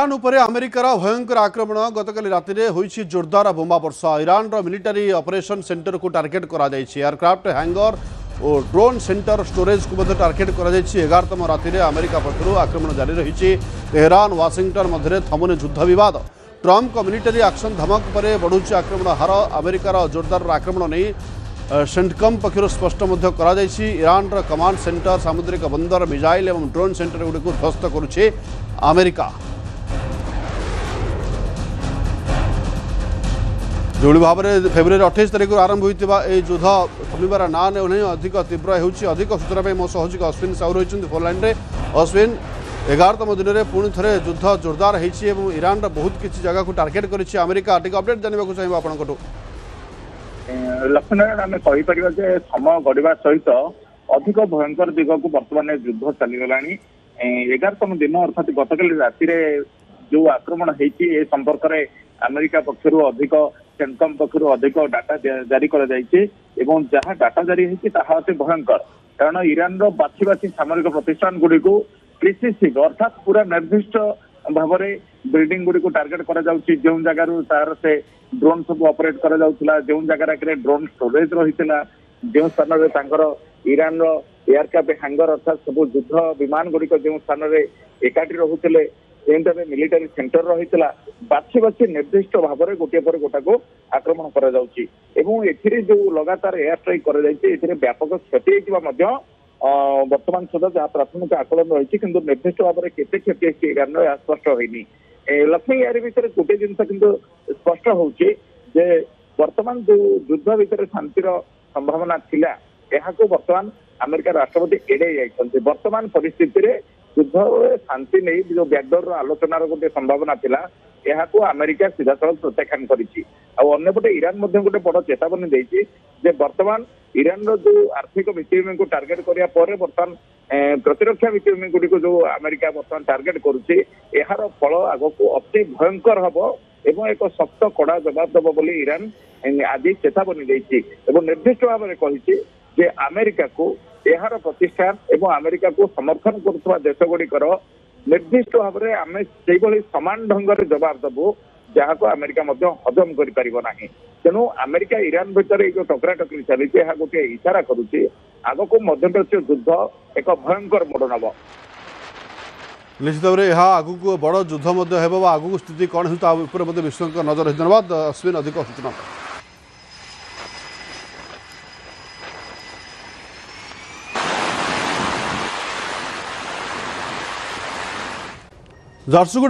Iran उपरे अमेरिकार भयंकर आक्रमण गतकाली राति होइछि जोरदार बोमा वर्षा। इरान मिलिटारी ऑपरेशन सेंटर को टार्गेट करा जायछि। एयरक्राफ्ट हैंगर और ड्रोन सेंटर स्टोरेज को टार्गेट करा जायछि। 11तम राति अमेरिका पक्षरु आक्रमण जारी रही। तेहरान वाशिंगटन मध्य थमुने युद्ध विवाद। ट्रम्प को मिलिटारी एक्शन धमक पर बढ़ुछि आक्रमण हार। अमेरिकार जोरदार आक्रमण नहीं सेंटकम पक्षर स्पष्ट ईरान कमांड सेंटर सामुद्रिक बंदर मिसाइल और ड्रोन सेंटर गुड़िक ध्वस्त करुछे अमेरिका। जो भाव में फेब्रुआरी 28 तारीख आरंभ होता युद्ध थमिबार ना नहीं अधिक तीव्र होती। अधिक सूचना मो सहयोगी अश्विन साहू रही फोन लाइन में। अश्विन 11तम दिन में पुणी थे युद्ध जोरदार होती। ईरान बहुत किसी जगह को टार्गेट करें अमेरिका। टी अपडेट जानवा चाहिए आपको। लक्ष्मीनारायण आम कहीपर समय गढ़ा सहित अधिक भयंकर दिग को बर्तमान युद्ध चलीगला। 11तम दिन अर्थात गतकाली राति जो आक्रमण होती संपर्क में अमेरिका पक्षर अधिक सेंटकम पक्षर अधिक डाटा जारी कर जहाँ डाटा जारी होती अति भयंकर। कारण ईरान बाछी बाछी सामरिक प्रतिष्ठान गुड़ी को प्रिसिसिव अर्थात पूरा निर्दिष्ट भाव में बिल्डिंग गुड़ी को टार्गेट करा जाउछि। जो जगार तार से ड्रोन सब ऑपरेट करा जाउथला, जो जगार ड्रोन स्टोरेज रहितला, जो स्थान में ईरान एयरक्राफ्ट हैंगर अर्थात सब युद्ध विमान गुड़िक जो स्थान में एकाठी रोते मिलिटारी सेंटर रही बाछी बाछी निर्दिष्ट भाव में गोटे पर गोटा को आक्रमण करा जाउछि। एवं एथिरे जो लगातार एयर स्ट्राइक करा जायछि एथिरे व्यापक क्षति होइबा वर्तमान सुधा जहाँ प्राथमिक आकलन रही कि निर्दिष्ट भाव में केते क्षति होइछि ईरान या स्पष्ट होइनी। लक्ष्मी यार भितर गोटे जिन किंतु स्पष्ट होउछि जे वर्तमान जो युद्ध भितर शांतिर संभावना थिला एहाको वर्तमान अमेरिका राष्ट्रपति एड़े जाइछन्ते। वर्तमान परिस्थिति रे युद्ध शांति नहीं जो बैकडोर आलोचनार गोटे संभावना थिला एहाको अमेरिका सीधासलख प्रत्याख्यान करिछि। अन्यपटे ईरान गोटे बड़ चेतावनी देछि जे वर्तमान ईरान जो आर्थिक भित्तिभूमि को टार्गेट करिया परे वर्तमान प्रतिरक्षा भित्तिभूमि गुड़ी को जो अमेरिका वर्तमान टार्गेट करुछि एहार फल आगको अति भयंकर हबो एवं एक शक्त कड़ा जवाब देव बोली ईरान आज चेतावनी देछि। एवं निर्दिष्ट भाव में कहिछि जे अमेरिका को एहार प्रतिष्ठान एवं अमेरिका को समर्थन करुवा देश गुड़िकर निर्दिष्ट भाव में आम से समान ढंग से जवाब देबू जहाँ को अमेरिका हजम कर। तेणु अमेरिका ईरान भितर जो टकरा टकरी चली गोटे इशारा करुच्ची आग को मध्यप्राच्य युद्ध एक भयंकर मोड़ नब। निश्चित भाव में यह आगू बड़ युद्ध आगू स्थिति कौन हो विश्व नजर। धन्यवाद अश्विन अधिक सूचना। झारसुगुड़ा